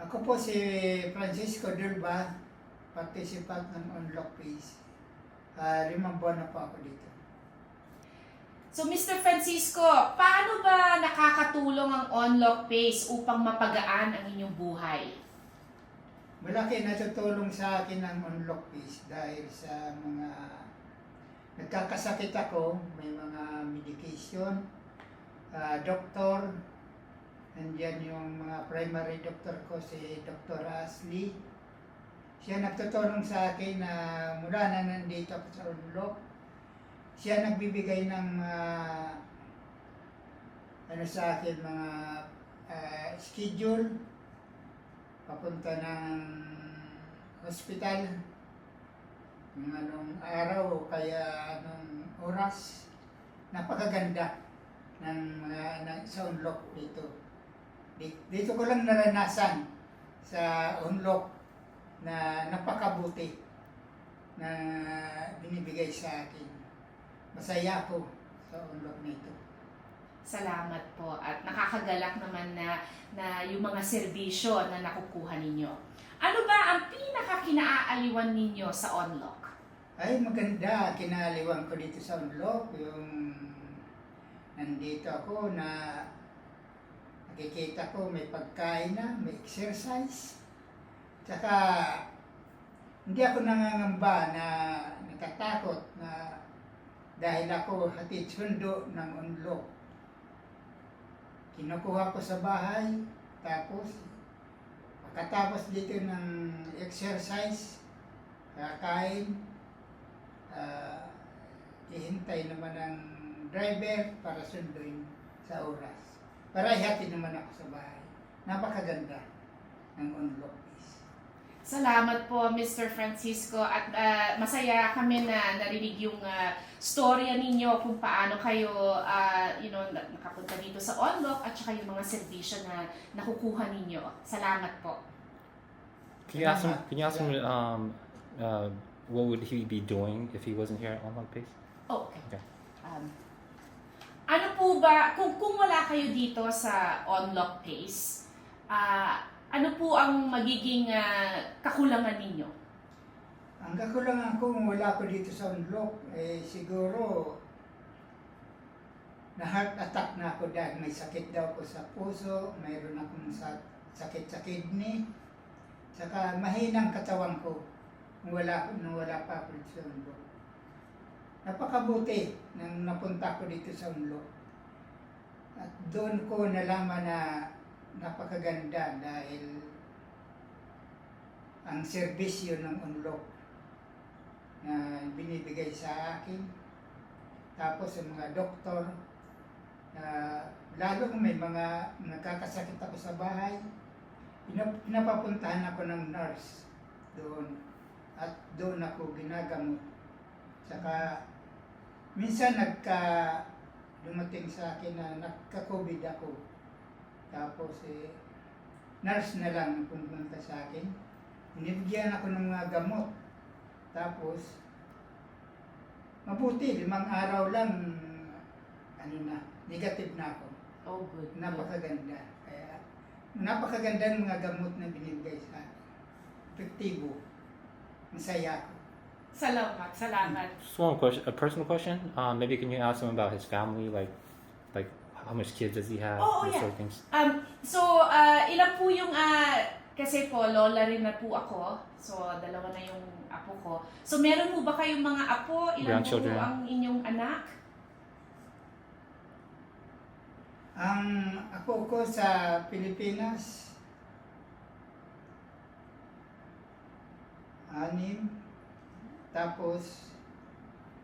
Ako po si Francisco Dulba, participant ng Unlock Peace. 5 buwan na po ako dito. So Mr. Francisco, paano ba nakakatulong ang Unlock Pace upang mapagaan ang inyong buhay? Malaki natutulong sa akin ang Unlock Peace dahil sa mga nagkakasakit ako, may mga medication, doktor, nandiyan yung mga primary doctor ko, si Dr. Ashley. Siya nagtutulong sa akin na mula na nandito ako sa Unlock. Siya nagbibigay ng sa akin, mga schedule papunta ng hospital, yung anong araw o kaya anong oras. Napakaganda ng sa Unlock dito. Dito ko lang naranasan sa Unlock na napakabuti na binibigay sa akin. Masaya ako sa Unlock nito. Salamat po at nakakagalak naman na yung mga serbisyo na nakukuha ninyo. Ano ba ang pinaka-kinaaaliwan ninyo sa Unlock? Ay, maganda. Kinaliwan ko dito sa Unlock. Yung nandito ako na nakikita ko may pagkain na, may exercise. Tsaka hindi ako nangangamba na natatakot na dahil ako hatid sundo ng Unlock. Kinukuha ko sa bahay, tapos pagkatapos dito ng exercise, kakain, ihintay naman ng driver para sunduin sa oras. Para ihatid naman ako sa bahay. Napakaganda ng Unlock. Salamat po Mr. Francisco at masaya kami na narinig yung storya ninyo kung paano kayo nakapunta dito sa Unlock at saka yung mga serbisyo na nakukuha ninyo. Salamat po. Can you ask him what would he be doing if he wasn't here at Unlock Pace? Oh, okay. Okay. Ano po ba, kung wala kayo dito sa Unlock Pace, ano po ang magiging kakulangan ninyo? Ang kakulangan ko kung wala ko dito sa Unlock, siguro na heart attack na ako dahil may sakit daw ko sa puso, mayroon akong sakit sa kidney, saka mahinang katawan ko kung wala pa ako dito sa Unlock. Napakabuti nang napunta ko dito sa Unlock. At doon ko nalaman na napakaganda dahil ang serbisyo ng Unlock na binibigay sa akin, tapos yung mga doktor, lalo kung may mga nagkakasakit ako sa bahay, pinapapuntahan ako ng nurse doon at doon ako ginagamot. Saka minsan dumating sa akin na nagka-COVID ako. Tapos nurse na lang pumunta sa akin. Binibigyan ako ng mga gamot. Tapos mabuti, 5 araw lang negative na ako. Oh, good. Napakaganda. Kaya napakaganda ng mga gamot na binibigay sa akin. Epektibo. Masaya ako. Salamat. Just one question, a personal question. Maybe can you ask him about his family, like how much kids does he have? Oh, those yeah. sort of things. Ilan po yung, kasi po, lola rin na po ako. So, 2 na yung apo ko. So, meron po ba kayong mga apo? Ilan po ang inyong anak? Ang apo ko sa Pilipinas, 6. Tapos,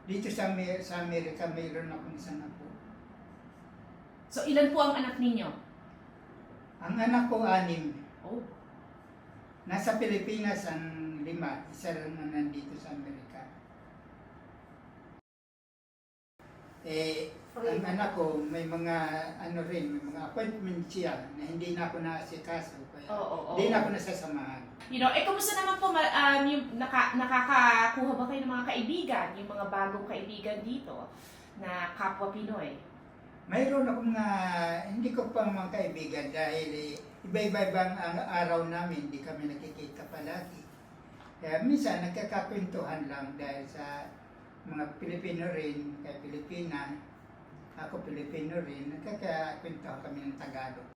dito sa Amerika, mayroon akong isang apo. So, ilan po ang anak ninyo? Ang anak ko 6. Oh. Nasa Pilipinas ang 5. Isa lang na nandito sa Amerika. Ang anak ko, may mga may mga appointment siya na hindi na ako naasikaso. Kaya hindi na ako nasasamahan. Kumusta naman po, nakakakuha ba kayo ng mga kaibigan, yung mga bagong kaibigan dito na kapwa Pinoy? Mayroon akong hindi ko pa mga kaibigan dahil iba-iba ang araw namin, hindi kami nakikita palagi. Kaya minsan nagkakakwentuhan lang dahil sa mga Pilipino rin, kay Pilipina, ako Pilipino rin, nagkakakwentuhan kami ng Tagalog.